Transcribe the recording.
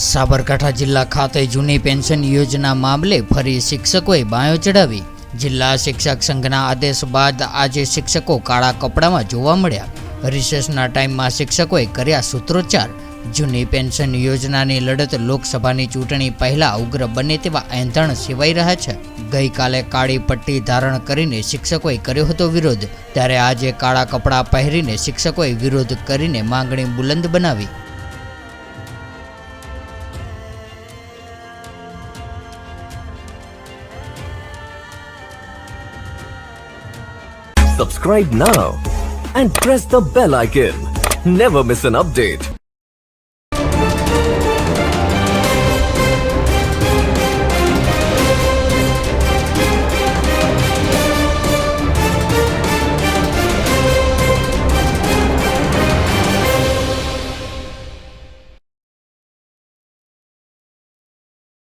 સાબરકાંઠા જિલ્લા ખાતે જૂની પેન્શન યોજના મામલે ફરી શિક્ષકોએ બાયો ચડાવી। જિલ્લા શિક્ષક સંઘના આદેશ બાદ આજે શિક્ષકો કાળા કપડામાં જોવા મળ્યા। રિસેસના ટાઈમમાં શિક્ષકોએ કર્યા સૂત્રોચ્ચાર। જૂની પેન્શન યોજનાની લડત લોકસભાની ચૂંટણી પહેલા ઉગ્ર બને તેવા એંધણ સેવાઈ રહ્યા છે। ગઈકાલે કાળી પટ્ટી ધારણ કરીને શિક્ષકોએ કર્યો હતો વિરોધ, ત્યારે આજે કાળા કપડાં પહેરીને શિક્ષકોએ વિરોધ કરીને માંગણી બુલંદ બનાવી। Subscribe now and press the bell icon. Never miss an update.